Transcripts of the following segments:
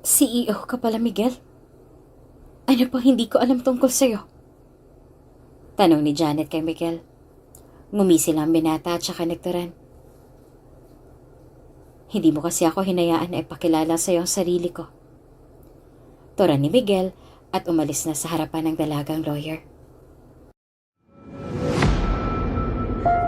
CEO ka pala, Miguel? Ano pang hindi ko alam tungkol sa'yo? Tanong ni Janet kay Miguel. Ngumisi lang binata at saka nagturan. Hindi mo kasi ako hinayaan na ipakilala sa'yo ang sarili ko. Turan ni Miguel at umalis na sa harapan ng dalagang lawyer.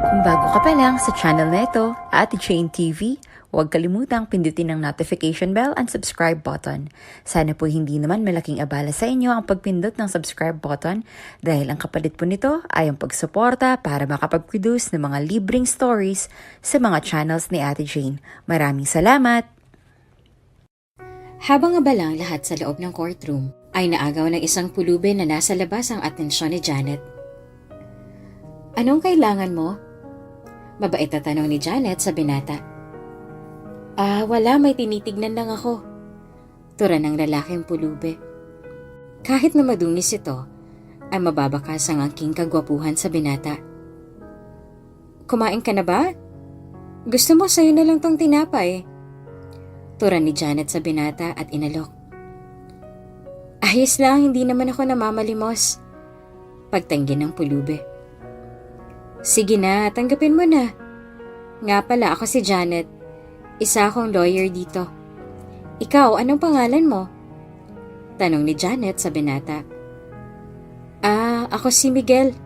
Kung bago ka pa lang sa channel na ito, Ate Jane TV, huwag kalimutang pindutin ang notification bell and subscribe button. Sana po hindi naman malaking abala sa inyo ang pagpindot ng subscribe button dahil ang kapalit po nito ay ang pagsuporta para makapag-produce ng mga libreng stories sa mga channels ni Ate Jane. Maraming salamat! Habang abalang lahat sa loob ng courtroom, ay naagaw ng isang pulubi na nasa labas ang atensyon ni Janet. Anong kailangan mo? Mabait na tanong ni Janet sa binata. Wala, may tinitignan lang ako. Tura ng lalaking pulubi. Kahit na madungis ito, ay mababakas ang angking kagwapuhan sa binata. Kumain ka na ba? Gusto mo sa'yo na lang tong tinapay? Tura ni Janet sa binata at inalok. Ayos lang, hindi naman ako namamalimos. Pagtanggi ng pulubi. Sige na, tanggapin mo na. Nga pala, ako si Janet. Isa akong lawyer dito. Ikaw, anong pangalan mo? Tanong ni Janet sa binata. Ako si Miguel.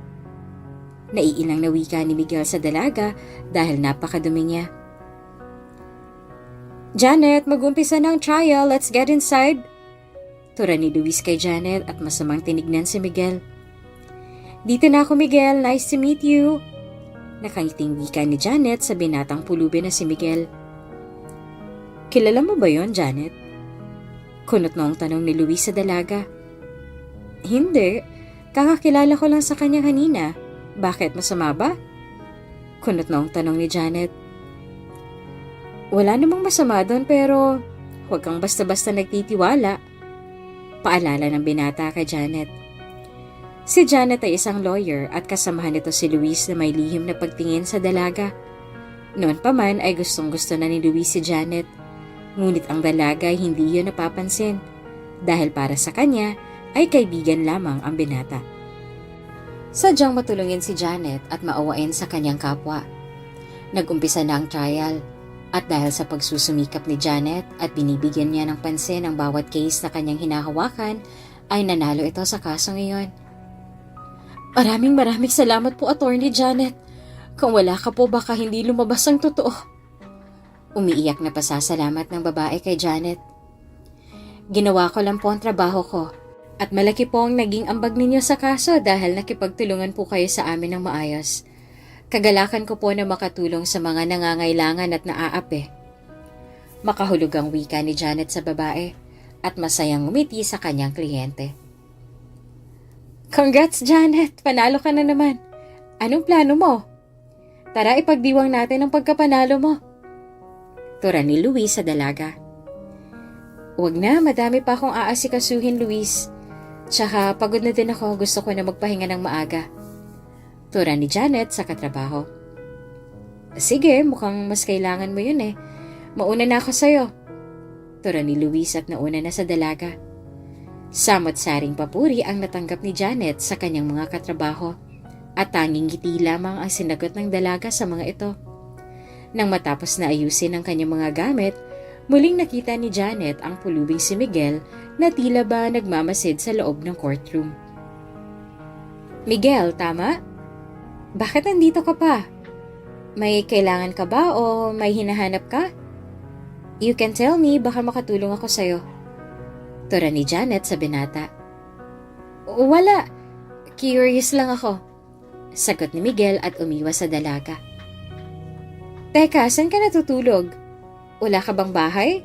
Naiilang na wika ni Miguel sa dalaga dahil napakadumi niya. Janet, mag-umpisa na ang trial. Let's get inside. Tura ni Luis kay Janet at masamang tinignan si Miguel. Dito na ako, Miguel. Nice to meet you. Nakangiting wika ni Janet sa binatang pulubi na si Miguel. Kilala mo ba yon, Janet? Kunot noong tanong ni Luis sa dalaga. Hindi. Kakakilala ko lang sa kanya kanina. Bakit, masama ba? Kunot noong tanong ni Janet. Wala namang masama doon pero huwag kang basta-basta nagtitiwala. Paalala ng binata kay Janet. Si Janet ay isang lawyer at kasamahan nito si Luis na may lihim na pagtingin sa dalaga. Noon pa man ay gustong-gusto na ni Luis si Janet. Ngunit ang dalaga ay hindi yun napapansin dahil para sa kanya ay kaibigan lamang ang binata. Sadyang matulungin si Janet at maawain sa kanyang kapwa. Nag-umpisa na ang trial at dahil sa pagsusumikap ni Janet at binibigyan niya ng pansin ang bawat case na kanyang hinahawakan ay nanalo ito sa kaso ngayon. Maraming salamat po, Attorney Janet. Kung wala ka po, baka hindi lumabas ang totoo. Umiiyak na pasasalamat ng babae kay Janet. Ginawa ko lang po ang trabaho ko at malaki po ang naging ambag ninyo sa kaso dahil nakipagtulungan po kayo sa amin ng maayos. Kagalakan ko po na makatulong sa mga nangangailangan at naaapi. Makahulog ang wika ni Janet sa babae at masayang ngumiti sa kanyang kliyente. Congrats, Janet! Panalo ka na naman. Anong plano mo? Tara, ipagdiwang natin ang pagkapanalo mo. Tura ni Luis sa dalaga. Huwag na, madami pa akong aasikasuhin, Luis. Tsaka pagod na din ako, gusto ko na magpahinga ng maaga. Tura ni Janet sa katrabaho. Sige, mukhang mas kailangan mo yun eh. Mauna na ako sa'yo. Tura ni Luis at nauna na sa dalaga. Samot-saring papuri ang natanggap ni Janet sa kanyang mga katrabaho at tanging ngiti lamang ang sinagot ng dalaga sa mga ito. Nang matapos na ayusin ang kanyang mga gamit, muling nakita ni Janet ang pulubing si Miguel na tila ba nagmamasid sa loob ng courtroom. Miguel, tama? Bakit nandito ka pa? May kailangan ka ba o may hinahanap ka? You can tell me, baka makatulong ako sa'yo. Tura ni Janet sa binata. Wala. Curious lang ako. Sagot ni Miguel at umiwas sa dalaga. Teka, saan ka natutulog? Wala ka bang bahay?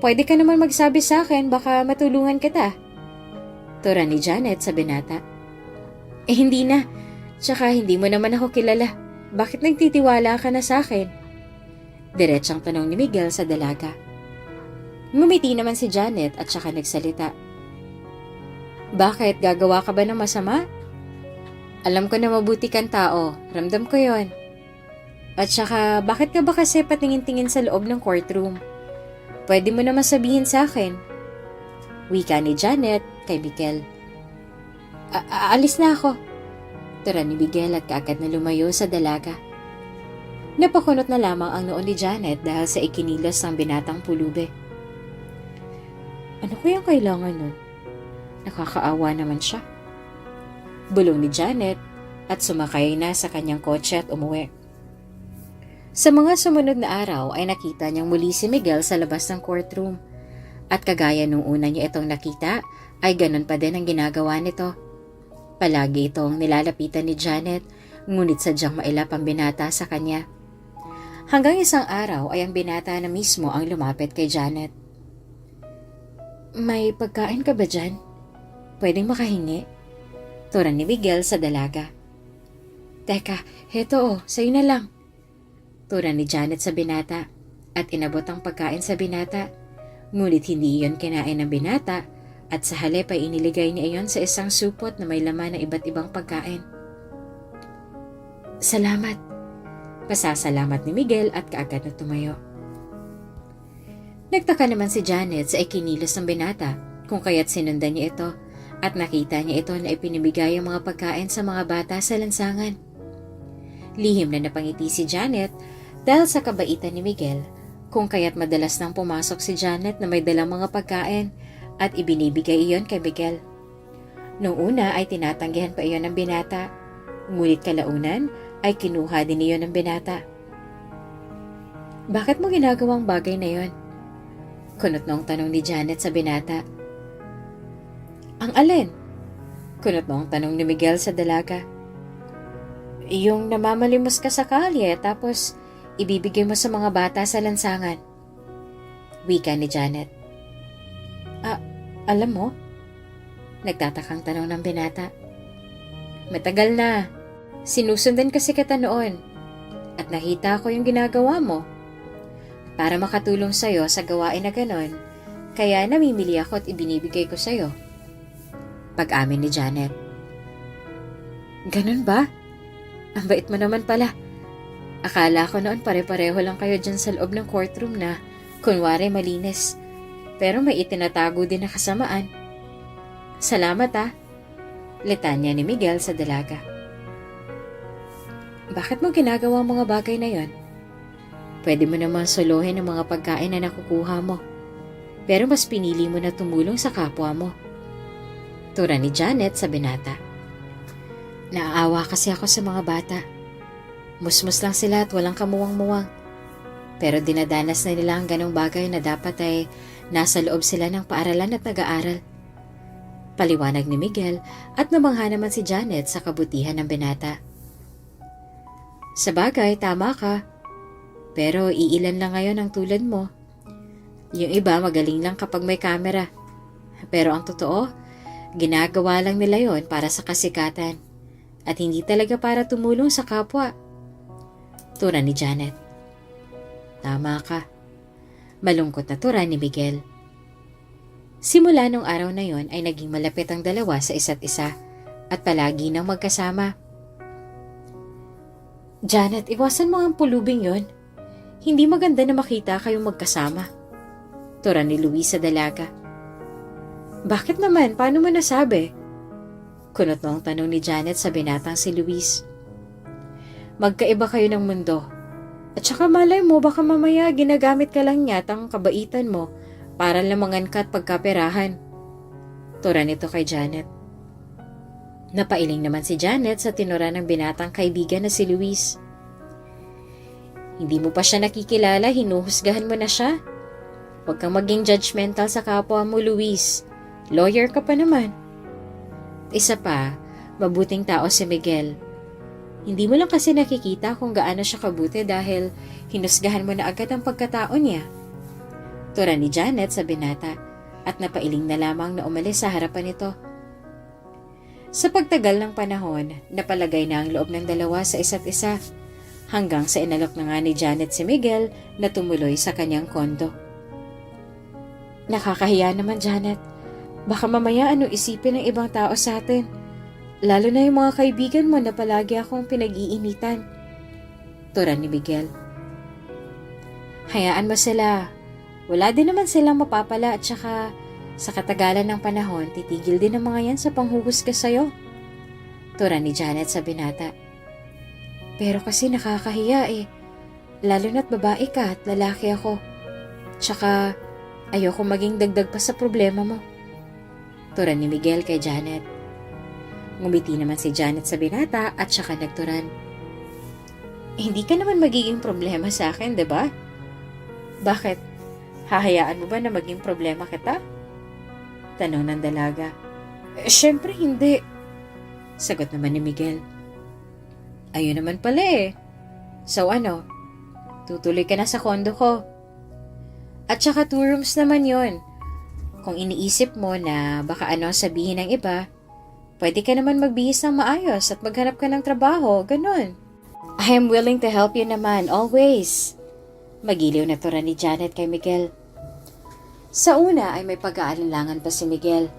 Pwede ka naman magsabi sa akin, baka matulungan kita. Tura ni Janet sa binata. Hindi na. Tsaka hindi mo naman ako kilala. Bakit nagtitiwala ka na sa akin? Diretsang tanong ni Miguel sa dalaga. Ngumiti naman si Janet at saka nagsalita. Bakit? Gagawa ka ba ng masama? Alam ko na mabuti kang tao. Ramdam ko yon. At saka, bakit ka ba kasi patingin-tingin sa loob ng courtroom? Pwede mo naman sabihin sa akin. Wika ni Janet kay Miguel. Aalis na ako. Tura ni Miguel at kaagad na lumayo sa dalaga. Napakunot na lamang ang noon ni Janet dahil sa ikinilos ng binatang pulube. Ano kayang kailangan nun? Nakakaawa naman siya. Bulong ni Janet at sumakay na sa kanyang kotse at umuwi. Sa mga sumunod na araw ay nakita niyang muli si Miguel sa labas ng courtroom. At kagaya nung una niya itong nakita, ay ganun pa din ang ginagawa nito. Palagi itong nilalapitan ni Janet, ngunit sadyang mailap ang binata sa kanya. Hanggang isang araw ay ang binata na mismo ang lumapit kay Janet. May pagkain ka ba dyan? Pwedeng makahingi? Tura ni Miguel sa dalaga. Teka, heto sa'yo na lang. Tura ni Janet sa binata at inabot ang pagkain sa binata. Ngunit hindi iyon kinain ng binata at sa halip ay iniligay niya iyon sa isang supot na may laman ng iba't ibang pagkain. Salamat. Pasasalamat ni Miguel at kaagad na tumayo. Nagtaka naman si Janet sa ikinilos ng binata kung kaya't sinundan niya ito at nakita niya ito na ipinibigay ang mga pagkain sa mga bata sa lansangan. Lihim na napangiti si Janet dahil sa kabaitan ni Miguel kung kaya't madalas nang pumasok si Janet na may dalang mga pagkain at ibinibigay iyon kay Miguel. Noong una ay tinatanggihan pa iyon ng binata, ngunit kalaunan ay kinuha din iyon ng binata. Bakit mo ginagawang bagay na iyon? Kunot noong tanong ni Janet sa binata. Ang alin? Kunot noong tanong ni Miguel sa dalaga. Yung namamalimos ka sa kalye tapos ibibigay mo sa mga bata sa lansangan. Wika ni Janet. Alam mo? Nagtatakang tanong ng binata. Matagal na. Sinusundan kasi kita noon. At nakita ko yung ginagawa mo. Para makatulong sa'yo sa gawain na ganon, kaya namimili ako at ibinibigay ko sa'yo. Pag-amin ni Janet. Ganon ba? Ang bait mo naman pala. Akala ko noon pare-pareho lang kayo dyan sa loob ng courtroom na kunwari malinis. Pero may itinatago din na kasamaan. Salamat litanya ni Miguel sa dalaga. Bakit mo ginagawa ang mga bagay na yon? Pwede mo naman solohin ang mga pagkain na nakukuha mo. Pero mas pinili mo na tumulong sa kapwa mo. Tura ni Janet sa binata. Naaawa kasi ako sa mga bata. Musmus lang sila at walang kamuwang-muwang. Pero dinadanas na nila ang ganong bagay na dapat ay nasa loob sila ng paaralan at nag-aaral. Paliwanag ni Miguel at namangha naman si Janet sa kabutihan ng binata. Sa bagay, tama ka. Pero iilan lang ngayon ang tulad mo. Yung iba magaling lang kapag may kamera. Pero ang totoo, ginagawa lang nila yon para sa kasikatan. At hindi talaga para tumulong sa kapwa. Tura ni Janet. Tama ka. Malungkot na tura ni Miguel. Simula nung araw na yon ay naging malapit ang dalawa sa isa't isa at palagi nang magkasama. Janet, iwasan mo ang pulubing yon. Hindi maganda na makita kayong magkasama. Tura ni Luis sa dalaga. Bakit naman? Paano mo nasabi? Kunot noong tanong ni Janet sa binatang si Luis. Magkaiba kayo ng mundo. At saka malay mo baka mamaya ginagamit ka lang yata ang kabaitan mo para lamangan ka at pagkaperahan. Tura nito kay Janet. Napailing naman si Janet sa tinura ng binatang kaibigan na si Luis. Hindi mo pa siya nakikilala, hinuhusgahan mo na siya. Huwag kang maging judgmental sa kapwa mo, Luis. Lawyer ka pa naman. Isa pa, mabuting tao si Miguel. Hindi mo lang kasi nakikita kung gaano siya kabuti dahil hinusgahan mo na agad ang pagkatao niya. Tura ni Janet sa binata at napailing na lamang na umalis sa harapan nito. Sa pagtagal ng panahon, napalagay na ang loob ng dalawa sa isa't isa hanggang sa inalok na nga ni Janet si Miguel na tumuloy sa kanyang kondo. Nakakahiya naman, Janet. Baka mamaya ano isipin ng ibang tao sa atin. Lalo na yung mga kaibigan mo na palagi akong pinag-iinitan. Tura ni Miguel. Hayaan mo sila. Wala din naman silang mapapala at saka sa katagalan ng panahon, titigil din ang mga yan sa panghuhus ka sa'yo. Tura ni Janet sa binata. Pero kasi nakakahiya eh. Lalo na't babae ka at lalaki ako. Tsaka ayoko maging dagdag pa sa problema mo. Tura ni Miguel kay Janet. Ngumiti naman si Janet sa binata at saka nagturan. Hindi ka naman magiging problema sa akin, diba? Bakit? Hahayaan mo ba na maging problema kita? Tanong ng dalaga. Syempre hindi. Sagot naman ni Miguel. Ayun naman pala eh. So ano? Tutuloy ka na sa kondo ko. At saka 2 rooms naman yon. Kung iniisip mo na baka ano sabihin ng iba, pwede ka naman magbihis ng maayos at maghanap ka ng trabaho, ganun. I am willing to help you naman, always. Magiliw na tura ni Janet kay Miguel. Sa una ay may pag-aalinlangan pa si Miguel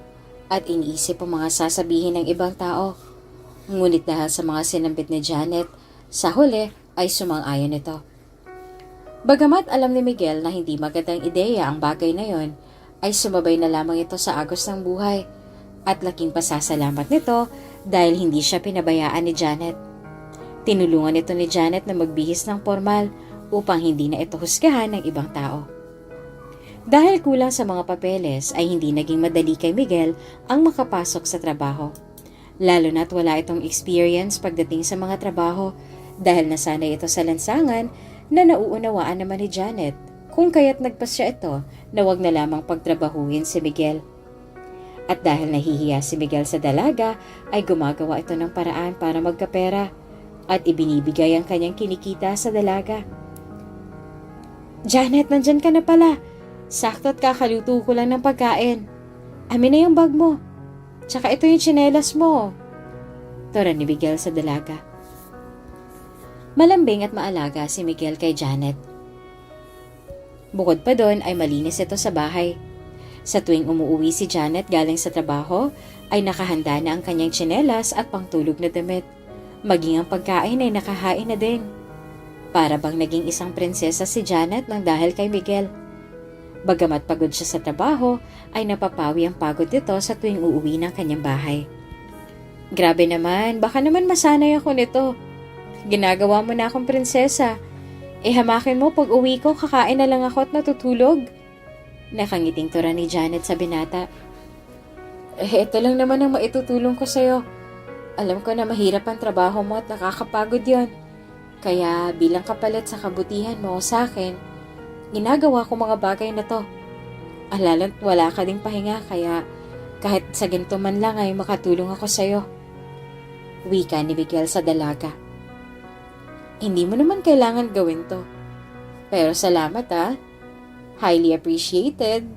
at iniisip ang mga sasabihin ng ibang tao. Ngunit dahil sa mga sinambit ni Janet, sa huli ay sumang-ayon ito. Bagamat alam ni Miguel na hindi magandang ideya ang bagay na yon, ay sumabay na lamang ito sa agos ng buhay at laking pasasalamat nito dahil hindi siya pinabayaan ni Janet. Tinulungan ito ni Janet na magbihis ng formal upang hindi na ito husgahan ng ibang tao. Dahil kulang sa mga papeles ay hindi naging madali kay Miguel ang makapasok sa trabaho. Lalo na't wala itong experience pagdating sa mga trabaho dahil nasanay ito sa lansangan na nauunawaan naman ni Janet kung kaya't nagpasya ito na wag na lamang pagtrabahuhin si Miguel. At dahil nahihiya si Miguel sa dalaga ay gumagawa ito ng paraan para magkapera at ibinibigay ang kanyang kinikita sa dalaga. Janet, nandyan ka na pala. Sakto't kakaluto ko lang ng pagkain. Amin na yung bag mo. Tsaka ito yung tsinelas mo. Tura ni Miguel sa dalaga. Malambing at maalaga si Miguel kay Janet. Bukod pa doon ay malinis ito sa bahay. Sa tuwing umuwi si Janet galing sa trabaho ay nakahanda na ang kanyang tsinelas at pangtulog na damit. Maging ang pagkain ay nakahain na din. Para bang naging isang prinsesa si Janet nang dahil kay Miguel. Bagamat pagod siya sa trabaho, ay napapawi ang pagod nito sa tuwing uuwi ng kanyang bahay. Grabe naman, baka naman masanay ako nito. Ginagawa mo na akong prinsesa. Hamakin mo pag uwi ko, kakain na lang ako at natutulog. Nakangiting tura ni Janet sa binata. Ito lang naman ang maitutulong ko sa'yo. Alam ko na mahirap ang trabaho mo at nakakapagod yon. Kaya bilang kapalit sa kabutihan mo sa akin, ginagawa ko mga bagay na to. Lalo't wala ka ding pahinga kaya kahit sa ganito man lang ay makatulong ako sa'yo. Wika ni Miguel sa dalaga. Hindi mo naman kailangan gawin to. Pero salamat Highly appreciated.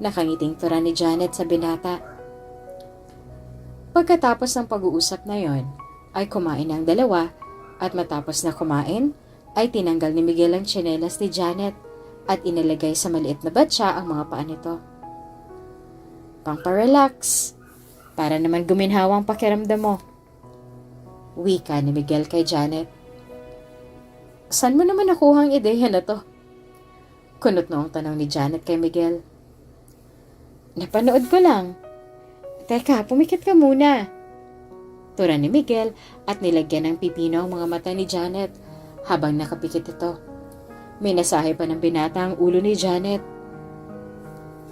Nakangiting tura ni Janet sa binata. Pagkatapos ng pag-uusap na yon, ay kumain ang dalawa at matapos na kumain, ay tinanggal ni Miguel ang tsinelas ni Janet at inilagay sa maliit na batya ang mga paa nito. Pang-relax, para naman guminhawa ang pakiramdam mo. Wika ni Miguel kay Janet. Saan mo naman nakuha ang ideya na to? Kunot noong tanong ni Janet kay Miguel. Napanood ko lang. Teka, pumikit ka muna. Tura ni Miguel at nilagyan ng pipino ang mga mata ni Janet habang nakapikit ito. May nasahe pa ng binata ang ulo ni Janet.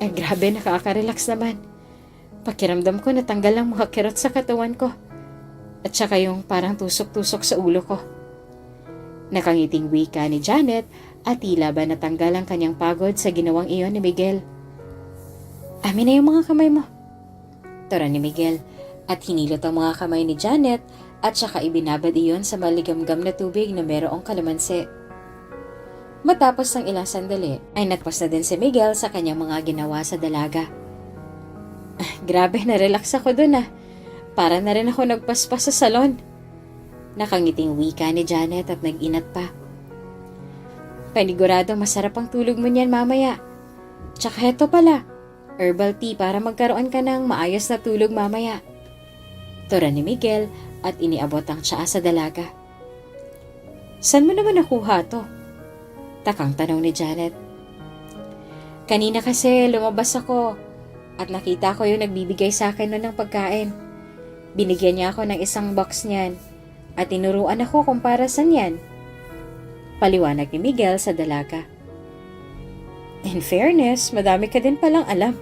Grabe, nakaka-relax naman. Pakiramdam ko natanggal ang mga kirot sa katawan ko. At saka yung parang tusok-tusok sa ulo ko. Nakangiting wika ni Janet at tila ba natanggal ang kanyang pagod sa ginawang iyon ni Miguel. Amin na yung mga kamay mo. Tura ni Miguel at hinilot ang mga kamay ni Janet at saka ibinabad iyon sa maligamgam na tubig na mayroong kalamansi. Matapos ng ilang sandali ay natpas na din si Miguel sa kanyang mga ginawa sa dalaga. Grabe, na-relax ako dun Para na rin ako nagpaspas sa salon. Nakangiting wika ni Janet at nag-inat pa. Panigurado masarap ang tulog mo niyan mamaya. Tsaka heto pala, herbal tea para magkaroon ka ng maayos na tulog mamaya. Tura ni Miguel at iniabot ang tsaa sa dalaga. Saan mo naman nakuha to? Takang tanong ni Janet. Kanina kasi lumabas ako at nakita ko yung nagbibigay sa akin nun ng pagkain. Binigyan niya ako ng isang box niyan at tinuruan ako kung para saan yan. Paliwanag ni Miguel sa dalaga. In fairness, madami ka din palang alam.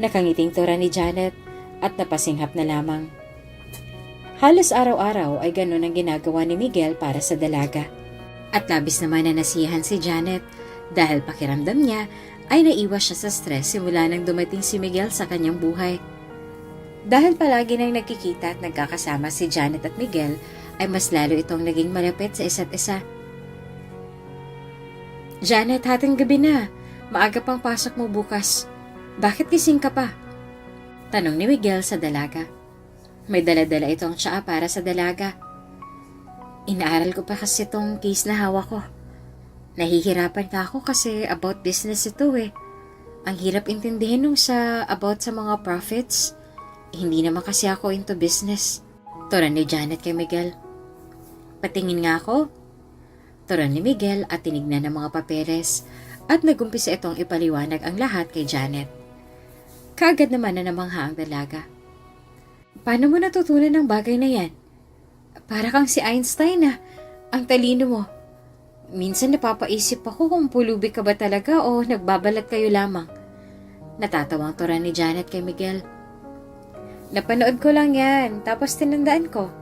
Nakangiting tura ni Janet at napasinghap na lamang. Halos araw-araw ay ganun ang ginagawa ni Miguel para sa dalaga. At labis naman na nasiyahan si Janet dahil pakiramdam niya ay naiwas siya sa stress simula nang dumating si Miguel sa kanyang buhay. Dahil palagi nang nagkikita at nagkakasama si Janet at Miguel ay mas lalo itong naging malapit sa isa't isa. Janet, hating gabi na. Maaga pang pasok mo bukas. Bakit gising ka pa? Tanong ni Miguel sa dalaga. May dala-dala itong tsaa para sa dalaga. Inaaral ko pa kasi itong case na hawak ko. Nahihirapan ka ako kasi about business ito eh. Ang hirap intindihin nung about sa mga profits. Hindi naman kasi ako into business. Turan ni Janet kay Miguel. Patingin nga ako. Turan ni Miguel at tinignan ng mga papeles at nagumpisa itong ipaliwanag ang lahat kay Janet. Kaagad naman na namangha ang dalaga. Paano mo natutunan ang bagay na yan? Para kang si Einstein na. Ang talino mo. Minsan napapaisip ako kung pulubi ka ba talaga o nagbabalat kayo lamang. Natatawang turan ni Janet kay Miguel. Napanood ko lang yan, tapos tinandaan ko.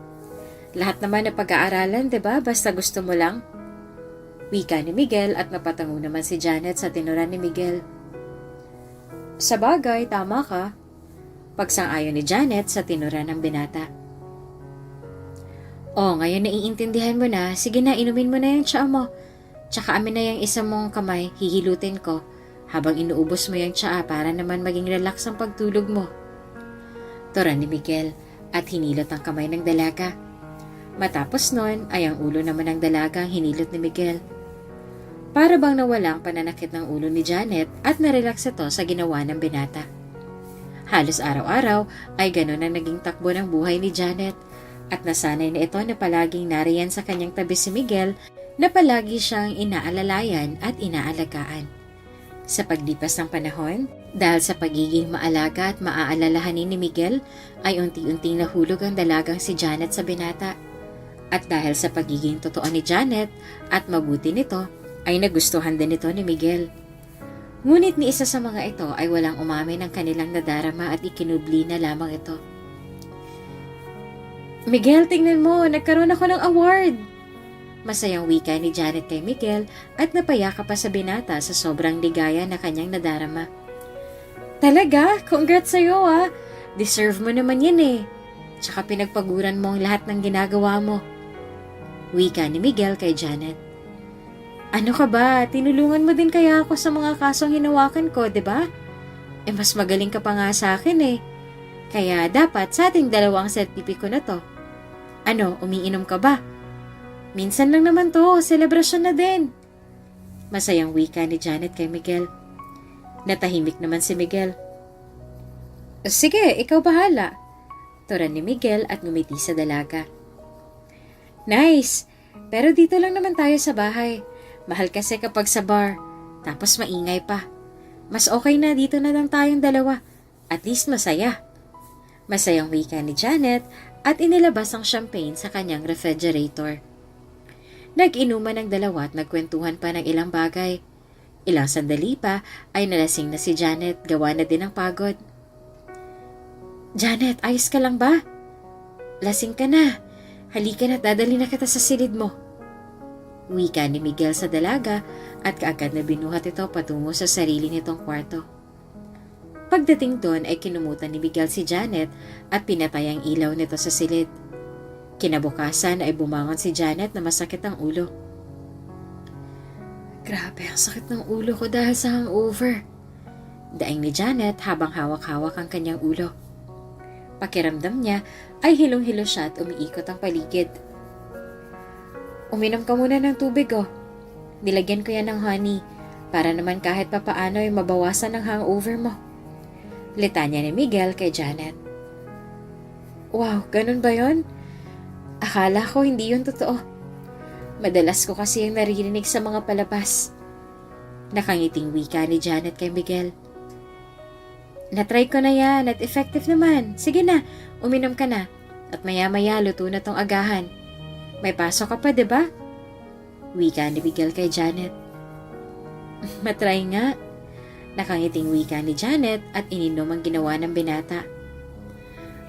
Lahat naman na pag-aaralan, diba? Basta gusto mo lang. Wika ni Miguel at napatango naman si Janet sa tinuran ni Miguel. Sa bagay, tama ka. Pagsang-ayon ni Janet sa tinuran ng binata. Ngayon naiintindihan mo na, sige na inumin mo na yung tsaa mo. Tsaka amin na yung isa mong kamay, hihilutin ko habang inuubos mo yung tsaa para naman maging relax ang pagtulog mo. Turan ni Miguel at hinilot ang kamay ng dalaga. Matapos nun ay ang ulo naman ng dalaga ang hinilot ni Miguel. Para bang nawalang pananakit ng ulo ni Janet at narelax ito sa ginawa ng binata. Halos araw-araw ay ganun ang naging takbo ng buhay ni Janet at nasanay na ito na palaging nariyan sa kanyang tabi si Miguel na palagi siyang inaalalayan at inaalagaan. Sa paglipas ng panahon, dahil sa pagiging maalaga at maaalalahanin ni Miguel ay unti-unting nahulog ang dalagang si Janet sa binata. At dahil sa pagiging totoo ni Janet at mabuti nito ay nagustuhan din ito ni Miguel. Ngunit ni isa sa mga ito ay walang umamin ng kanilang nadarama at ikinubli na lamang ito. Miguel, tingnan mo, nagkaroon ako ng award! Masayang wika ni Janet kay Miguel at napayaka pa sa binata sa sobrang ligaya na kanyang nadarama. Talaga? Congrats sa'yo ah! Deserve mo naman yan eh. Tsaka pinagpaguran mo ang lahat ng ginagawa mo. Wika ni Miguel kay Janet. Ano ka ba? Tinulungan mo din kaya ako sa mga kasong hinawakan ko, diba? Mas magaling ka pa nga sa akin eh. Kaya dapat sa ating dalawang sertipiko na to. Ano, umiinom ka ba? Minsan lang naman to, selebrasyon na din. Masayang wika ni Janet kay Miguel. Natahimik naman si Miguel. Sige, ikaw bahala. Turan ni Miguel at ngumiti sa dalaga. Nice! Pero dito lang naman tayo sa bahay. Mahal kasi kapag sa bar. Tapos maingay pa. Mas okay na dito na lang tayong dalawa. At least masaya. Masayang wika ni Janet at inilabas ang champagne sa kanyang refrigerator. Nag-inuman ng dalawa at nagkwentuhan pa ng ilang bagay. Ilang sandali pa ay nalasing na si Janet, gawa na din ang pagod. Janet, ayos ka lang ba? Lasing ka na. Halika na, dadali na kita sa silid mo. Wika ni Miguel sa dalaga at kaagad na binuhat ito patungo sa sarili nitong kwarto. Pagdating doon ay kinumutan ni Miguel si Janet at pinatay ang ilaw nito sa silid. Kinabukasan ay bumangon si Janet na masakit ang ulo. Grabe, ang sakit ng ulo ko dahil sa hangover. Daing ni Janet habang hawak-hawak ang kanyang ulo. Pakiramdam niya ay hilong-hilo siya at umiikot ang paligid. Uminom ka muna ng tubig oh. Nilagyan ko yan ng honey para naman kahit papaano ay mabawasan ang hangover mo. Litanya ni Miguel kay Janet. Wow, ganun ba yon? Akala ko hindi yun totoo. Madalas ko kasi yung naririnig sa mga palabas. Nakangiting wika ni Janet kay Miguel. Natry ko na yan at effective naman. Sige na, uminom ka na. At maya-maya luto na tong agahan. May pasok ka pa, diba? Wika ni Miguel kay Janet. Matry nga. Nakangiting wika ni Janet at ininom ang ginawa ng binata.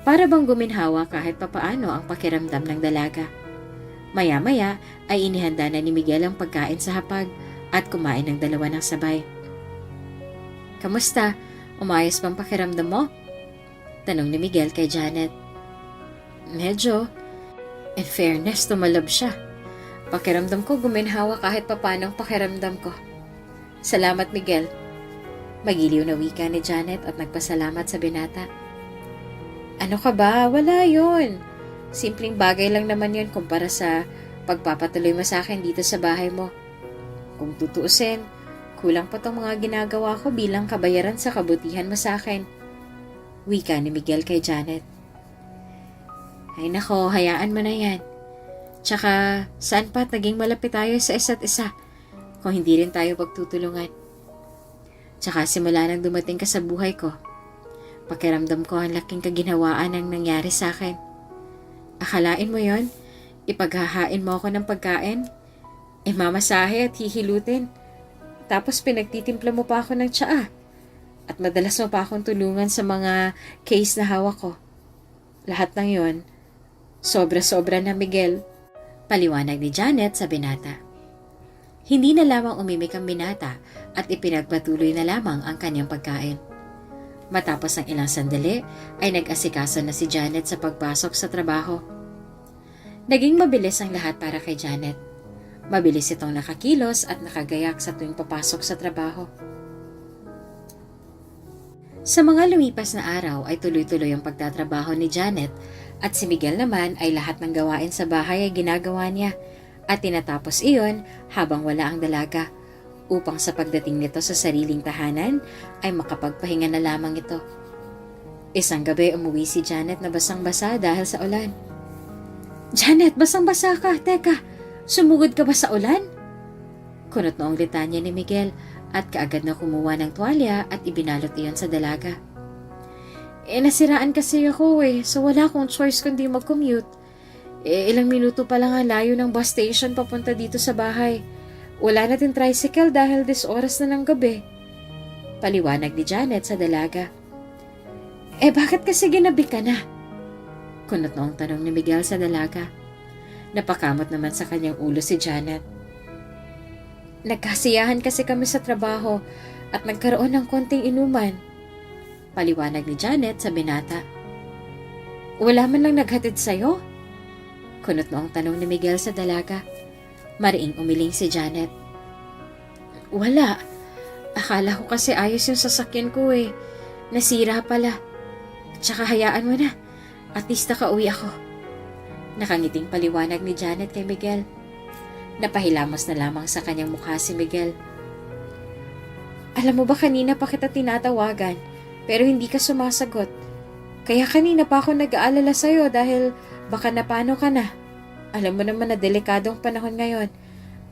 Para bang guminhawa kahit papaano ang pakiramdam ng dalaga. Maya-maya ay inihanda na ni Miguel ang pagkain sa hapag at kumain ng dalawa ng sabay. Kamusta? Umayos bang pakiramdam mo? Tanong ni Miguel kay Janet. Medyo. In fairness, tumalab siya. Pakiramdam ko guminhawa kahit papaano ang pakiramdam ko. Salamat, Miguel. Magiliw na wika ni Janet at nagpasalamat sa binata. Ano ka ba? Wala yun. Simpleng bagay lang naman yun kumpara sa pagpapatuloy mo sa akin dito sa bahay mo. Kung tutuusin, kulang pa tong mga ginagawa ko bilang kabayaran sa kabutihan mo sa akin. Wika ni Miguel kay Janet. Ay nako, hayaan mo na yan. Tsaka, saan pa't naging malapit tayo sa isa't isa kung hindi rin tayo pagtutulungan. Tsaka simula nang dumating ka sa buhay ko, pakiramdam ko ang laking kaginhawaan ang nangyari sa akin. Akalain mo yon? Ipaghahain mo ako ng pagkain? Imamasahe at hihilutin? Tapos pinagtitimpla mo pa ako ng tsaa? At madalas mo pa akong tulungan sa mga case na hawak ko? Lahat ng yon, sobra-sobra na, Miguel. Paliwanag ni Janet sa binata. Hindi na lamang umimik ang binata at ipinagpatuloy na lamang ang kanyang pagkain. Matapos ang ilang sandali ay nag-asikaso na si Janet sa pagpasok sa trabaho. Naging mabilis ang lahat para kay Janet. Mabilis itong nakakilos at nakagayak sa tuwing papasok sa trabaho. Sa mga lumipas na araw ay tuloy-tuloy ang pagtatrabaho ni Janet at si Miguel naman ay lahat ng gawain sa bahay ay ginagawa niya at tinatapos iyon habang wala ang dalaga upang sa pagdating nito sa sariling tahanan ay makapagpahinga na lamang ito. Isang gabi umuwi si Janet na basang-basa dahil sa ulan. Janet, basang-basa ka. Teka, sumugod ka ba sa ulan? Kunot noong litanya ni Miguel at kaagad na kumuha ng tuwalya at ibinalot iyon sa dalaga. Nasiraan kasi ako so wala akong choice kundi mag-commute. Ilang minuto pa lang ang layo ng bus station papunta dito sa bahay. Wala na din tricycle dahil oras na ng gabi. Paliwanag ni Janet sa dalaga. Bakit kasi ginabi ka na? Kunot noong tanong ni Miguel sa dalaga. Napakamot naman sa kanyang ulo si Janet. Nagkasiyahan kasi kami sa trabaho at nagkaroon ng konting inuman. Paliwanag ni Janet sa binata. Wala man lang naghatid sa'yo? Kunot noong tanong ni Miguel sa dalaga. Mariing umiling si Janet. Wala. Akala ko kasi ayos yung sasakyan ko Nasira pala. Tsaka hayaan mo na. At least nakauwi ako. Nakangiting paliwanag ni Janet kay Miguel. Napahilamos na lamang sa kanyang mukha si Miguel. Alam mo ba kanina pa kita tinatawagan pero hindi ka sumasagot. Kaya kanina pa ako nag-aalala sa'yo dahil baka napano ka na. Alam mo naman na delikadong panahon ngayon,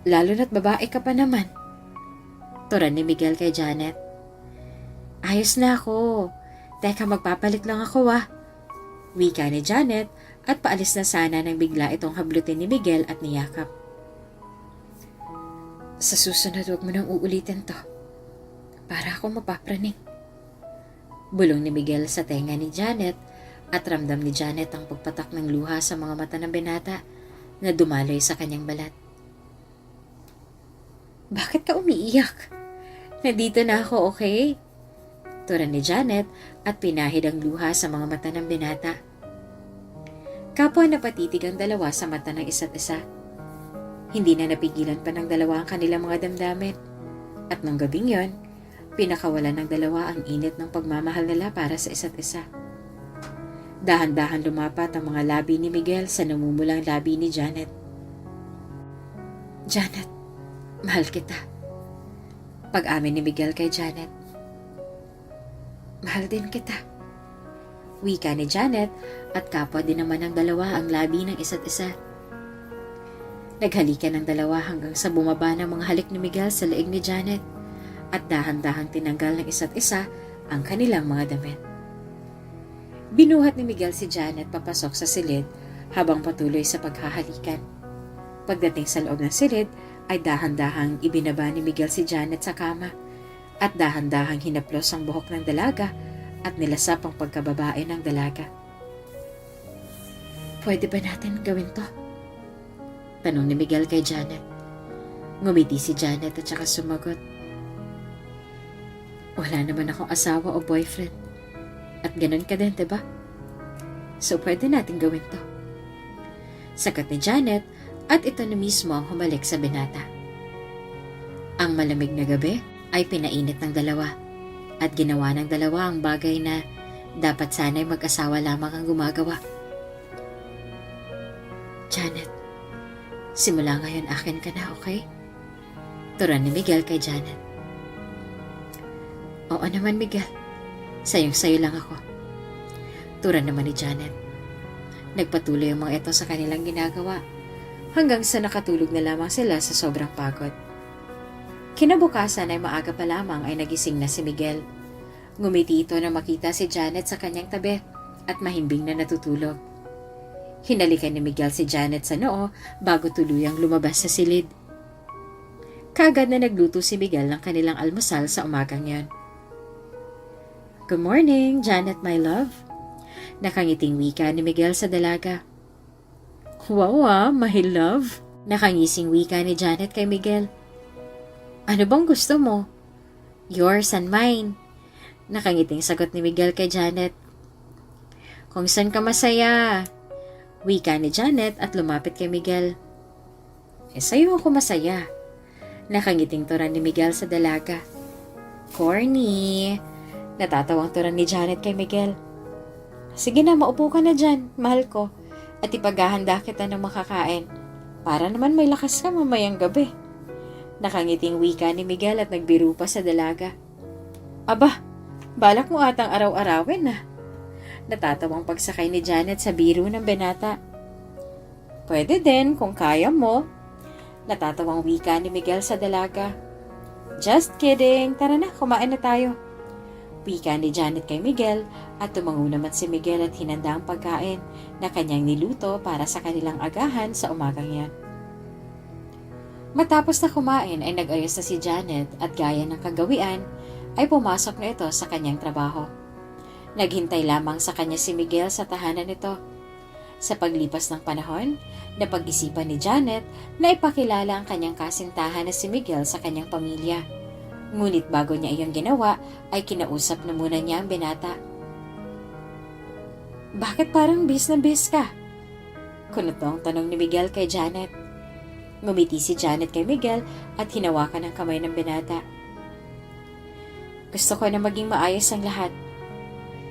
lalo na't babae ka pa naman. Turan ni Miguel kay Janet. Ayos na ako. Teka, magpapalit lang ako Wika ni Janet at paalis na sana nang bigla itong hablutin ni Miguel at niyakap. Sa susunod, huwag mo nang uulitin to. Para ako mapapraning. Bulong ni Miguel sa tenga ni Janet at ramdam ni Janet ang pagpatak ng luha sa mga mata ng binata na dumaloy sa kanyang balat. Bakit ka umiiyak? Nandito na ako, okay? Turan ni Janet at pinahid ang luha sa mga mata ng binata. Kapwa napatitig ang dalawa sa mata ng isa't isa. Hindi na napigilan pa ng dalawa ang kanilang mga damdamin. At nung gabing yon, pinakawalan ng dalawa ang init ng pagmamahal nila para sa isa't isa. Dahan-dahan lumapat ang mga labi ni Miguel sa namumulang labi ni Janet. Janet, mahal kita. Pag-amin ni Miguel kay Janet. Mahal din kita. Wika ni Janet at kapwa din naman ng dalawa ang labi ng isa't isa. Naghalikan ng dalawa hanggang sa bumaba ng mga halik ni Miguel sa leeg ni Janet at dahan-dahang tinanggal ng isa't isa ang kanilang mga damit. Binuhat ni Miguel si Janet papasok sa silid habang patuloy sa paghahalikan. Pagdating sa loob ng silid ay dahan-dahang ibinaba ni Miguel si Janet sa kama at dahan-dahang hinaplos ang buhok ng dalaga at nilasap ang pagkababae ng dalaga. "Pwede ba natin gawin to?" tanong ni Miguel kay Janet. Ngumiti si Janet at saka sumagot, "Wala naman akong asawa o boyfriend. At ganun ka din, diba? So pwede natin gawin to." Sagot ni Janet at ito na mismo ang humalik sa binata. Ang malamig na gabi ay pinainit ng dalawa at ginawa ng dalawa ang bagay na dapat sana'y mag-asawa lamang ang gumagawa. "Janet, simula ngayon akin ka na, okay?" turan ni Miguel kay Janet. "Oo naman, Miguel. Sayong-sayo lang ako," turan naman ni Janet. Nagpatuloy ang mga ito sa kanilang ginagawa hanggang sa nakatulog na lamang sila sa sobrang pagod. Kinabukasan ay maaga pa lamang ay nagising na si Miguel. Ngumiti ito na makita si Janet sa kanyang tabi at mahimbing na natutulog. Hinalikan ni Miguel si Janet sa noo bago tuluyang lumabas sa silid. Kaagad na nagluto si Miguel ng kanilang almusal sa umagang yon. "Good morning, Janet, my love." Nakangiting wika ni Miguel sa dalaga. "Wow, my love." Nakangising wika ni Janet kay Miguel. "Ano bang gusto mo?" "Yours and mine." Nakangiting sagot ni Miguel kay Janet. "Kung saan ka masaya?" wika ni Janet at lumapit kay Miguel. "Sa'yo ako masaya." Nakangiting turan ni Miguel sa dalaga. "Corny." Natatawang turan ni Janet kay Miguel. "Sige na, maupo ka na dyan, mahal ko, at ipaghahanda kita ng makakain para naman may lakas ka mamayang gabi." Nakangiting wika ni Miguel at nagbiro pa sa dalaga. "Aba, balak mo atang araw-arawin na." Natatawang pagsakay ni Janet sa biro ng binata. "Pwede din kung kaya mo." Natatawang wika ni Miguel sa dalaga. "Just kidding, tara na, kumain na tayo." Wika ni Janet kay Miguel at tumango naman si Miguel at hinanda ang pagkain na kanyang niluto para sa kanilang agahan sa umagang yan. Matapos na kumain ay nag-ayos na si Janet at gaya ng kagawian ay pumasok na ito sa kanyang trabaho. Naghintay lamang sa kanya si Miguel sa tahanan nito. Sa paglipas ng panahon, napag-isipan ni Janet na ipakilala ang kanyang kasintahan na si Miguel sa kanyang pamilya. Ngunit bago niya iyon ginawa, ay kinausap na muna niya ang binata. "Bakit parang bis na bis ka?" kunotong tanong ni Miguel kay Janet. Ngumiti si Janet kay Miguel at hinawakan ang kamay ng binata. "Gusto ko na maging maayos ang lahat.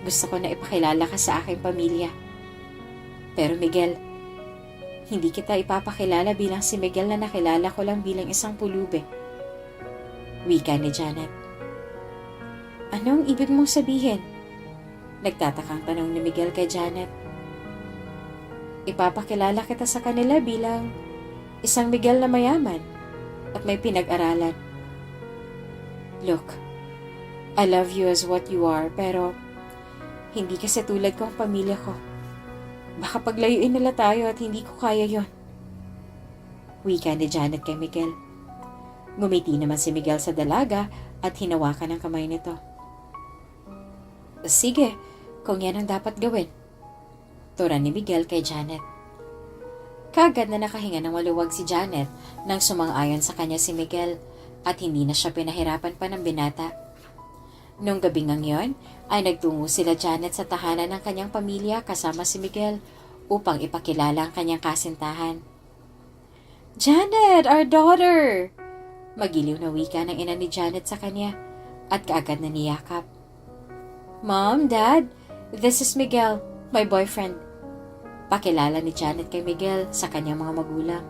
Gusto ko na ipakilala ka sa aking pamilya. Pero Miguel, hindi kita ipapakilala bilang si Miguel na nakilala ko lang bilang isang pulube." Wika ni Janet. "Anong ibig mong sabihin?" Nagtatakang tanong ni Miguel kay Janet. "Ipapakilala kita sa kanila bilang isang Miguel na mayaman at may pinag-aralan. Look, I love you as what you are, pero hindi kasi tulad ko ang pamilya ko. Baka paglayuin nila tayo at hindi ko kaya yon." Wika ni Janet kay Miguel. Ngumiti naman si Miguel sa dalaga at hinawakan ang kamay nito. "Sige, kung yan ang dapat gawin," turan ni Miguel kay Janet. Kaagad na nakahinga ng maluwag si Janet nang sumang-ayon sa kanya si Miguel at hindi na siya pinahirapan pa ng binata. Nung gabing yon, ay nagtungo sila Janet sa tahanan ng kanyang pamilya kasama si Miguel upang ipakilala ang kanyang kasintahan. "Janet, our daughter!" Magiliw na wika ng ina ni Janet sa kanya at kaagad na niyakap. "Mom, Dad, this is Miguel, my boyfriend." Pakilala ni Janet kay Miguel sa kanyang mga magulang.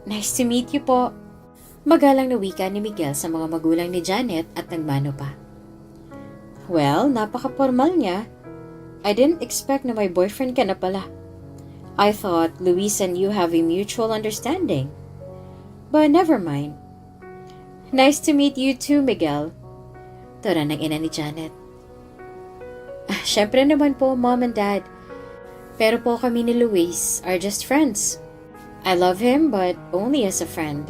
"Nice to meet you po." Magalang na wika ni Miguel sa mga magulang ni Janet at nagmano pa. "Well, napaka-formal niya. I didn't expect na may boyfriend ka na pala. I thought Luis and you have a mutual understanding. But never mind. Nice to meet you too, Miguel. Tura ng ina ni Janet. Syempre naman po, Mom and Dad. Pero po kami ni Luis are just friends. I love him but only as a friend.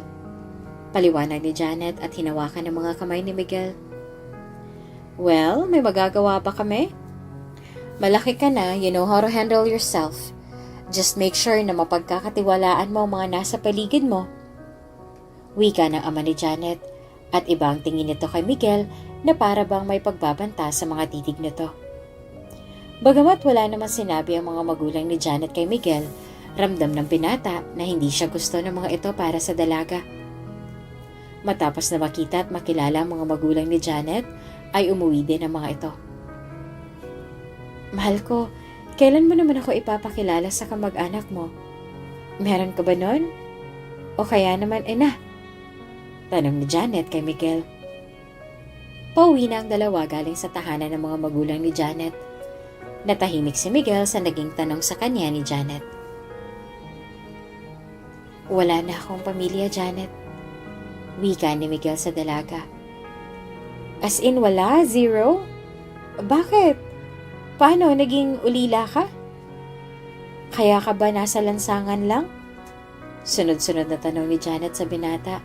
Paliwanag ni Janet at hinawakan ng mga kamay ni Miguel. Well, may magagawa ba kami? Malaki ka na, you know how to handle yourself. Just make sure na mapagkakatiwalaan mo ang mga nasa paligid mo. Wika ng ama ni Janet at iba ang tingin nito kay Miguel na para bang may pagbabanta sa mga titig nito. Bagamat wala naman sinabi ang mga magulang ni Janet kay Miguel, ramdam ng binata na hindi siya gusto ng mga ito para sa dalaga. Matapos na makita at makilala ang mga magulang ni Janet, ay umuwi din ang mga ito. Mahal ko, kailan mo naman ako ipapakilala sa kamag-anak mo? Meron ka ba nun? O kaya naman ina? Tanong ni Janet kay Miguel. Pauwi na ang dalawa galing sa tahanan ng mga magulang ni Janet. Natahimik si Miguel sa naging tanong sa kanya ni Janet. Wala na akong pamilya, Janet. Wika ni Miguel sa dalaga. As in wala? Zero? Bakit? Paano? Naging ulila ka? Kaya ka ba nasa lansangan lang? Sunod-sunod na tanong ni Janet sa binata.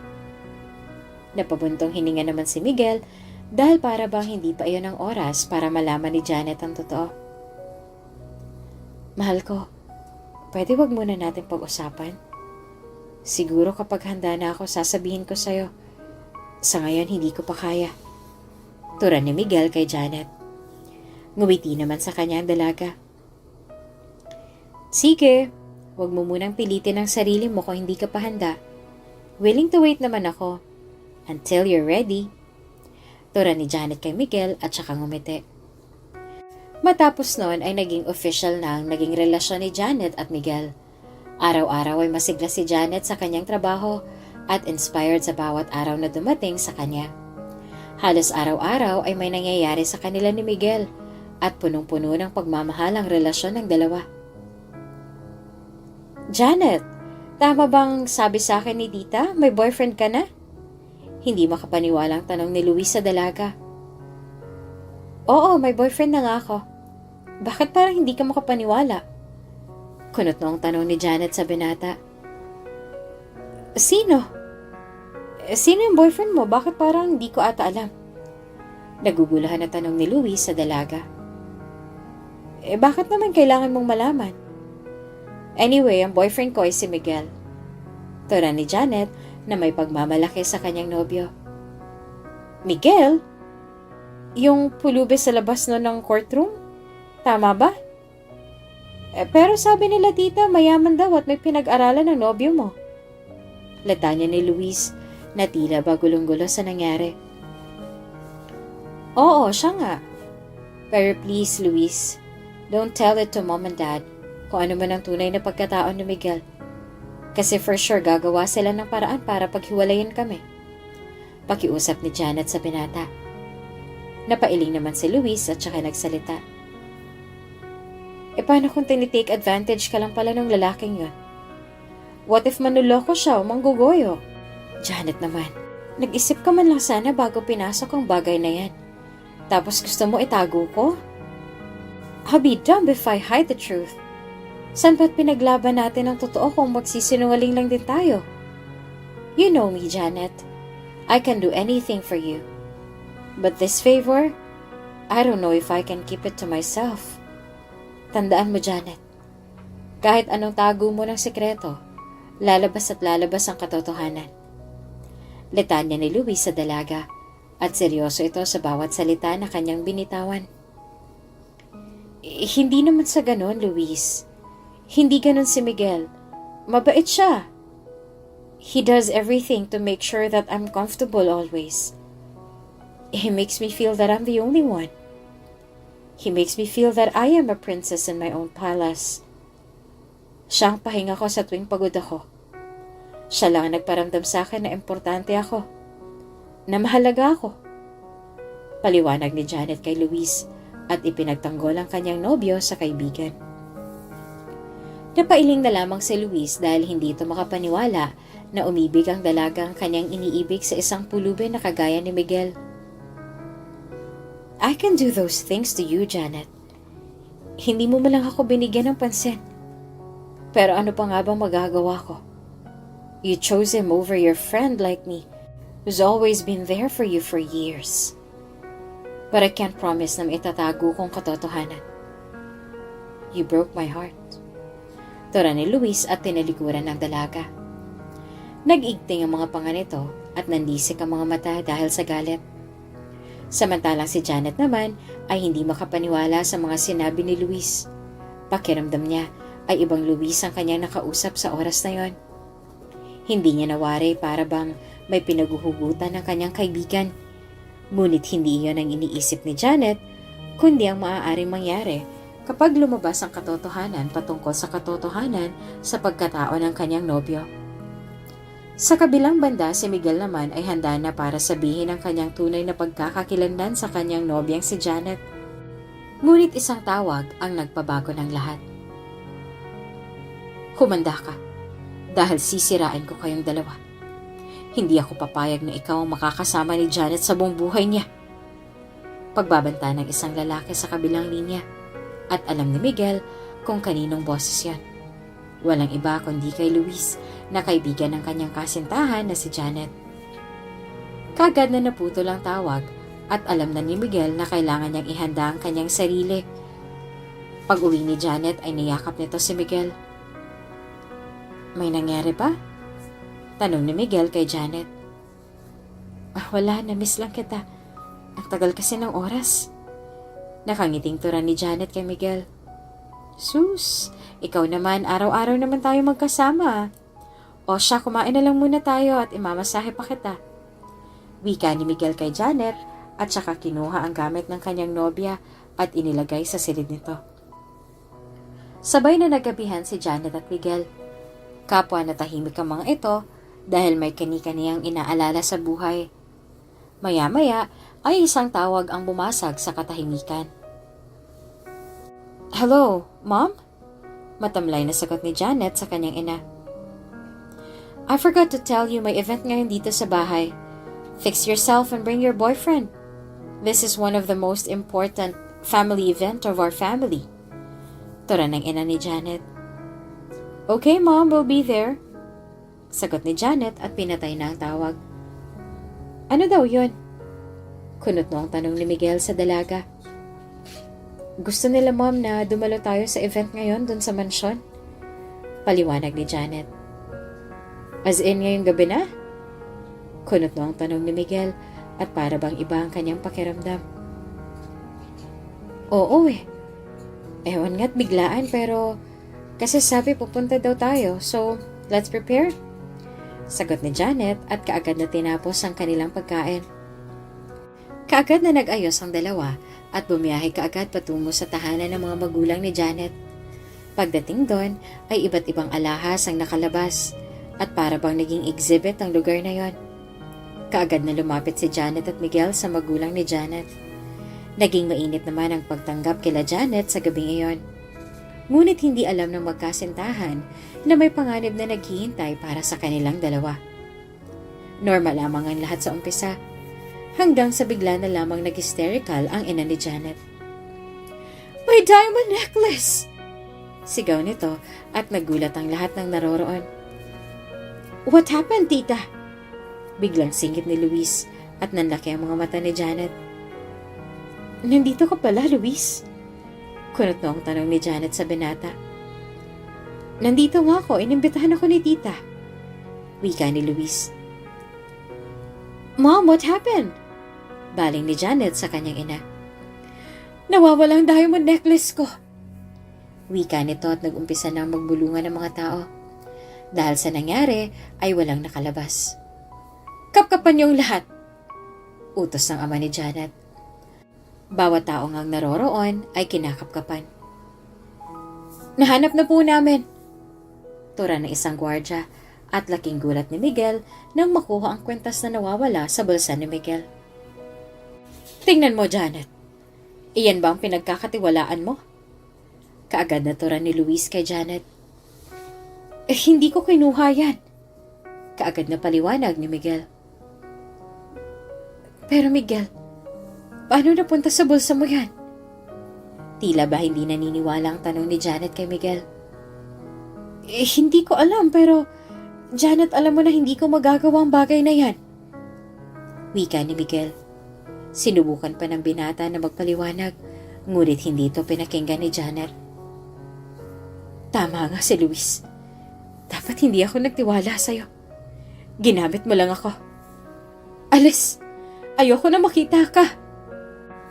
Napabuntong hininga naman si Miguel dahil para bang hindi pa iyon ang oras para malaman ni Janet ang totoo. Mahal ko, pwede wag muna natin pag-usapan? Siguro kapag handa na ako, sasabihin ko sa'yo. Sa ngayon, hindi ko pa kaya. Tura ni Miguel kay Janet. Ngumiti naman sa kanya ang dalaga. Sige, wag mo munang pilitin ang sarili mo kung hindi ka pa handa. Willing to wait naman ako. Until you're ready. Tura ni Janet kay Miguel at saka ngumiti. Matapos noon ay naging official na ang naging relasyon ni Janet at Miguel. Araw-araw ay masigla si Janet sa kanyang trabaho at inspired sa bawat araw na dumating sa kanya. Halos araw-araw ay may nangyayari sa kanila ni Miguel at punong-puno ng pagmamahal ang relasyon ng dalawa. Janet, tama bang sabi sa akin ni Tita, may boyfriend ka na? Hindi makapaniwalang tanong ni Luis sa dalaga. Oo, may boyfriend na nga ako. Bakit parang hindi ka makapaniwala? Kunot noong tanong ni Janet sa binata. Sino? Sino yung boyfriend mo? Bakit parang hindi ko ata alam? Nagugulahan na tanong ni Luis sa dalaga. Bakit naman kailangan mong malaman? Anyway, ang boyfriend ko ay si Miguel. Tura ni Janet na may pagmamalaki sa kanyang nobyo. Miguel? Yung pulubi sa labas no ng courtroom? Tama ba? Pero sabi nila tita, mayaman daw at may pinag-aralan ng nobyo mo. Latanya ni Luis na tila ba gulong-gulo sa nangyari. Oo, siya nga. Pero please, Luis, don't tell it to Mom and Dad kung ano man ang tunay na pagkatao ni Miguel. Kasi for sure gagawa sila ng paraan para paghiwalayin kami. Pakiusap ni Janet sa binata. Napailing naman si Luis at saka nagsalita. Paano kung tinitake advantage ka lang pala ng lalaking yun? What if manuloko siya o manggugoyo? Janet naman, nag-isip ka man lang sana bago pinasok ang bagay na yan. Tapos gusto mo itago ko? I'll be dumb if I hide the truth. San ba't pinaglaban natin ang totoo kung magsisinungaling lang din tayo? You know me, Janet. I can do anything for you. But this favor, I don't know if I can keep it to myself. Tandaan mo, Janet. Kahit anong tago mo ng sekreto, lalabas at lalabas ang katotohanan. Litanya ni Luis sa dalaga at seryoso ito sa bawat salita na kanyang binitawan. Hindi naman sa ganon, Luis. Hindi ganon si Miguel. Mabait siya. He does everything to make sure that I'm comfortable always. He makes me feel that I'm the only one. He makes me feel that I am a princess in my own palace. Siya ang pahinga ko sa tuwing pagod ako. Siya lang ang nagparamdam sa akin na importante ako. Na mahalaga ako. Paliwanag ni Janet kay Luis at ipinagtanggol ang kanyang nobyo sa kaibigan. Napailing na lamang si Luis dahil hindi ito makapaniwala na umibig ang dalagang kanyang iniibig sa isang pulubi na kagaya ni Miguel. I can do those things to you, Janet. Hindi mo lang ako binigyan ng pansin. Pero ano pa nga bang magagawa ko? You chose him over your friend like me, who's always been there for you for years. But I can't promise na maitatago kong katotohanan. You broke my heart. Tura ni Luis at tinalikuran ng dalaga. Nag-igting ang mga panga nito at nandisik ang mga mata dahil sa galit. Samantalang si Janet naman ay hindi makapaniwala sa mga sinabi ni Luis. Pakiramdam niya ay ibang Luis ang kanyang nakausap sa oras na yon. Hindi niya nawari para bang may pinaguhugutan ng kanyang kaibigan. Ngunit hindi iyon ang iniisip ni Janet, kundi ang maaaring mangyari kapag lumabas ang katotohanan patungkol sa katotohanan sa pagkatao ng kanyang nobyo. Sa kabilang banda, si Miguel naman ay handa na para sabihin ang kanyang tunay na pagkakakilanlan sa kanyang nobyang si Janet. Ngunit isang tawag ang nagpabago ng lahat. Humanda ka, dahil sisirain ko kayong dalawa. Hindi ako papayag na ikaw ang makakasama ni Janet sa buong buhay niya. Pagbabanta ng isang lalaki sa kabilang linya. At alam ni Miguel kung kaninong boses yan. Walang iba kundi kay Luis na kaibigan ng kanyang kasintahan na si Janet. Kagad na naputol ang tawag at alam na ni Miguel na kailangan niyang ihanda ang kanyang sarili. Pag-uwi ni Janet ay niyakap nito si Miguel. May nangyari ba? Tanong ni Miguel kay Janet. Wala, na-miss lang kita. Ang tagal kasi ng oras. Nakangiting tura ni Janet kay Miguel. Sus, ikaw naman, araw-araw naman tayo magkasama. O siya, kumain na lang muna tayo at imamasahe pa kita. Wika ni Miguel kay Janet at saka kinuha ang gamit ng kanyang nobya at inilagay sa silid nito. Sabay na nagabihan si Janet at Miguel. Kapwa na tahimik ang mga ito dahil may kani-kaniyang inaalala sa buhay. Maya-maya ay isang tawag ang bumasag sa katahimikan. Hello, Mom? Matamlay na sagot ni Janet sa kanyang ina. I forgot to tell you may event ngayon dito sa bahay. Fix yourself and bring your boyfriend. This is one of the most important family event of our family. Tura ng ina ni Janet. Okay, Mom, we'll be there. Sagot ni Janet at pinatay na ang tawag. Ano daw yun? Kunot mo ang tanong ni Miguel sa dalaga. Gusto nila, Mom, na dumalo tayo sa event ngayon dun sa mansyon? Paliwanag ni Janet. As in ngayong gabi na? Kunot mo ang tanong ni Miguel at para bang iba ang kanyang pakiramdam. Oo eh. Ewan nga't biglaan pero kasi sabi pupunta daw tayo, so let's prepare. Sagot ni Janet at kaagad na tinapos ang kanilang pagkain. Kaagad na nag-ayos ang dalawa at bumiyahe kaagad patungo sa tahanan ng mga magulang ni Janet. Pagdating doon ay iba't ibang alahas ang nakalabas at para bang naging exhibit ang lugar na yon. Kaagad na lumapit si Janet at Miguel sa magulang ni Janet. Naging mainit naman ang pagtanggap kila Janet sa gabing iyon. Ngunit hindi alam ng magkasintahan na may panganib na naghihintay para sa kanilang dalawa. Normal lamang ang lahat sa umpisa. Hanggang sa bigla na lamang nag-hysterical ang ina ni Janet. My diamond necklace! Sigaw nito at nagulat ang lahat ng naroroon. What happened, tita? Biglang singit ni Luis at nanlaki ang mga mata ni Janet. Nandito ka pala, Luis? Kunot na ang tanong ni Janet sa binata. Nandito nga ako, inimbitahan ako ni tita. Wika ni Luis. Mom, what happened? Baling ni Janet sa kanyang ina. Nawawala ang diamond necklace ko. Wika nito at nag-umpisa na magbulungan ng mga tao. Dahil sa nangyari ay walang nakalabas. Kapkapan niyong lahat. Utos ng ama ni Janet. Bawat tao ngang naroroon ay kinakapkapan. Nahanap na po namin. Tura ng isang gwardya at laking gulat ni Miguel nang makuha ang kwentas na nawawala sa bulsa ni Miguel. Tingnan mo, Janet. Iyan ba ang pinagkakatiwalaan mo? Kaagad na tura ni Luis kay Janet. Hindi ko kinuha yan. Kaagad na paliwanag ni Miguel. Pero Miguel, paano napunta sa bulsa mo yan? Tila ba hindi naniniwala ang tanong ni Janet kay Miguel? Hindi ko alam pero Janet, alam mo na hindi ko magagawa ang bagay na yan. Wika ni Miguel. Sinubukan pa ng binata na magpaliwanag, ngunit hindi ito pinakinggan ni Janet. Tama nga si Luis. Dapat hindi ako nagtiwala sa'yo. Ginamit mo lang ako. Alis! Ayoko na makita ka!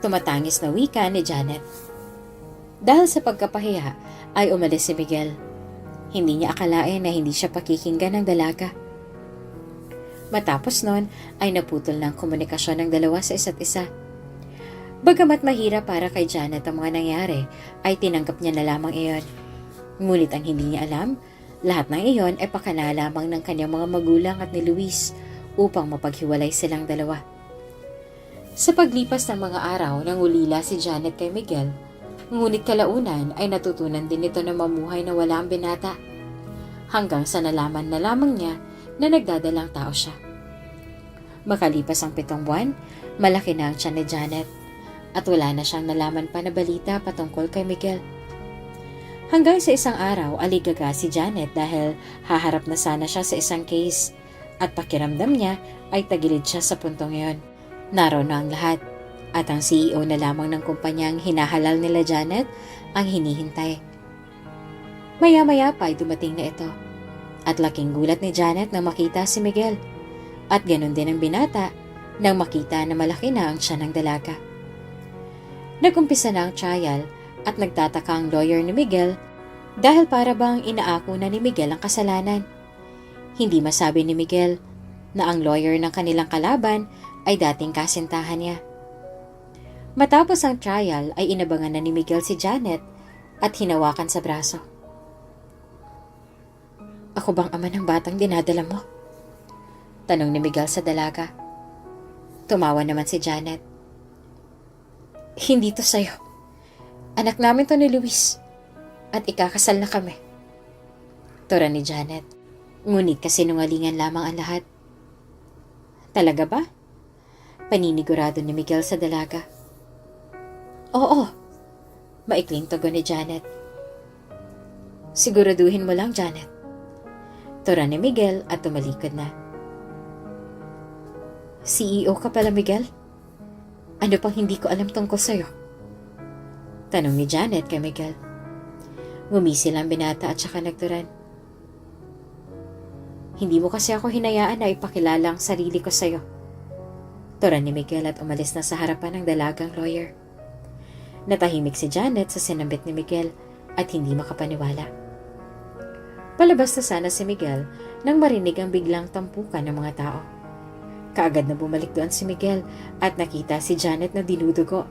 Tumatangis na wika ni Janet. Dahil sa pagkapahiya ay umalis si Miguel. Hindi niya akalain na hindi siya pakikinggan ng dalaga. Matapos nun ay naputol ng komunikasyon ng dalawa sa isa't isa. Bagamat mahirap para kay Janet ang mga nangyari, ay tinanggap niya na lamang iyon. Ngunit ang hindi niya alam, lahat ng iyon ay pakana lamang ng kanyang mga magulang at ni Luis upang mapaghiwalay silang dalawa. Sa paglipas ng mga araw, nangulila si Janet kay Miguel, ngunit kalaunan ay natutunan din ito na mamuhay na wala ang binata. Hanggang sa nalaman na lamang niya na nagdadalang tao siya. Makalipas ang 7 buwan, malaki na ang tiyan ni Janet at wala na siyang nalaman pa na balita patungkol kay Miguel. Hanggang sa isang araw, aligaga si Janet dahil haharap na sana siya sa isang case at pakiramdam niya ay tagilid siya sa puntong iyon. Naroon na ang lahat at ang CEO na lamang ng kumpanyang hinahalal nila Janet ang hinihintay. Maya-maya pa ay dumating na ito at laking gulat ni Janet nang makita si Miguel at ganun din ang binata nang makita na malaki na ang tiyan ng dalaga. Nagumpisa na ang trial at nagtataka ang lawyer ni Miguel dahil para bang inaako na ni Miguel ang kasalanan. Hindi masabi ni Miguel na ang lawyer ng kanilang kalaban ay dating kasintahan niya. Matapos ang trial ay inabangan na ni Miguel si Janet at hinawakan sa braso. Ako bang ama ng batang dinadala mo? Tanong ni Miguel sa dalaga. Tumawa naman si Janet. Hindi to sa'yo. Anak namin to ni Luis. At ikakasal na kami. Tura ni Janet. Ngunit kasinungalingan lamang ang lahat. Talaga ba? Paninigurado ni Miguel sa dalaga. Oo. Maikling tugon ni Janet. Siguraduhin mo lang, Janet. Tura ni Miguel at tumalikod na. CEO ka pala, Miguel? Ano pang hindi ko alam tungkol sa'yo? Tanong ni Janet kay Miguel. Ngumisil ang binata at saka nagturan. Hindi mo kasi ako hinayaan na ipakilala ang sarili ko sa'yo. Tura ni Miguel at umalis na sa harapan ng dalagang lawyer. Natahimik si Janet sa sinambit ni Miguel at hindi makapaniwala. Palabas na sana si Miguel nang marinig ang biglang tampukan ng mga tao. Kaagad na bumalik doon si Miguel at nakita si Janet na dinudugo.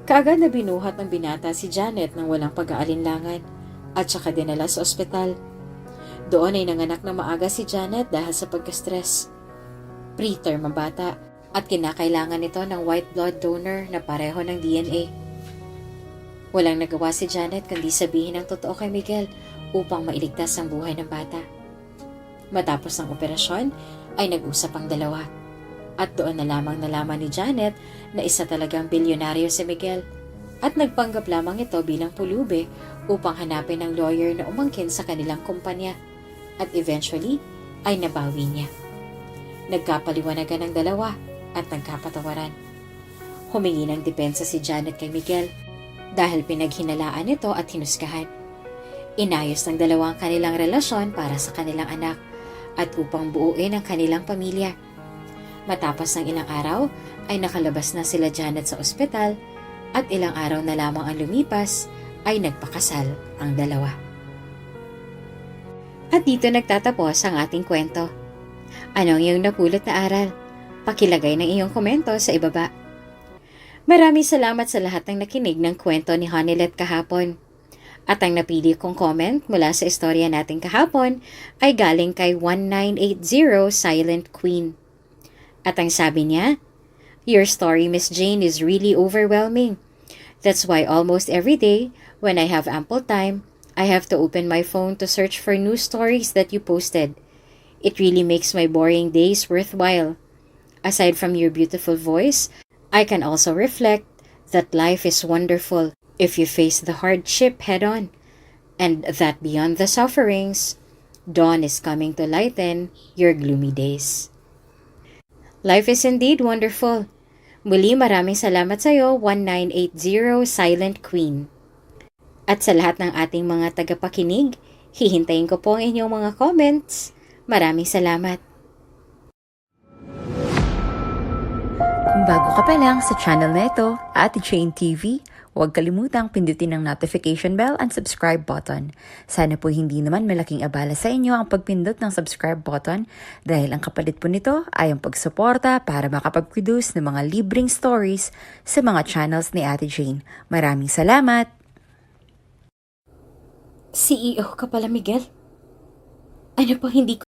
Kaagad na binuhat ng binata si Janet nang walang pag-aalinlangan at saka dinala sa ospital. Doon ay nanganak na maaga si Janet dahil sa pagka-stress. Preterm ang bata at kinakailangan nito ng white blood donor na pareho ng DNA. Walang nagawa si Janet kundi sabihin ang totoo kay Miguel upang mailigtas ang buhay ng bata. Matapos ang operasyon ay nag-usap ang dalawa at doon na lamang nalaman ni Janet na isa talagang bilyonaryo si Miguel at nagpanggap lamang ito bilang pulube upang hanapin ang lawyer na umangkin sa kanilang kumpanya at eventually ay nabawi niya. Nagkapaliwanagan ang dalawa at nagkapatawaran. Humingi ng depensa si Janet kay Miguel dahil pinaghinalaan ito at hinusgahan. Inayos ng dalawa ang kanilang relasyon para sa kanilang anak at upang buuin ang kanilang pamilya. Matapos ng ilang araw ay nakalabas na sila Janet sa ospital at ilang araw na lamang ang lumipas ay nagpakasal ang dalawa. At dito nagtatapos ang ating kwento. Ano ang iyong napulot na aral? Pakilagay ng iyong komento sa ibaba. Maraming salamat sa lahat ng nakinig ng kwento ni Honeylet kahapon. At ang napili kong comment mula sa istorya natin kahapon ay galing kay 1980 Silent Queen. At ang sabi niya, "Your story, Miss Jane, is really overwhelming. That's why almost every day, when I have ample time, I have to open my phone to search for news stories that you posted. It really makes my boring days worthwhile. Aside from your beautiful voice, I can also reflect that life is wonderful if you face the hardship head on, and that beyond the sufferings, dawn is coming to lighten your gloomy days. Life is indeed wonderful. Muli maraming salamat sa iyo, 1980 Silent Queen. At sa lahat ng ating mga tagapakinig, hihintayin ko po ang inyong mga comments. Maraming salamat. Kung bago ka pa lang sa channel na ito, Ate Jane TV, huwag kalimutang pindutin ang notification bell and subscribe button. Sana po hindi naman malaking abala sa inyo ang pagpindot ng subscribe button dahil ang kapalit po nito ay ang pagsuporta para makapag-produce ng mga libreng stories sa mga channels ni Ate Jane. Maraming salamat! CEO ka pala, Miguel? Ano pa hindi ko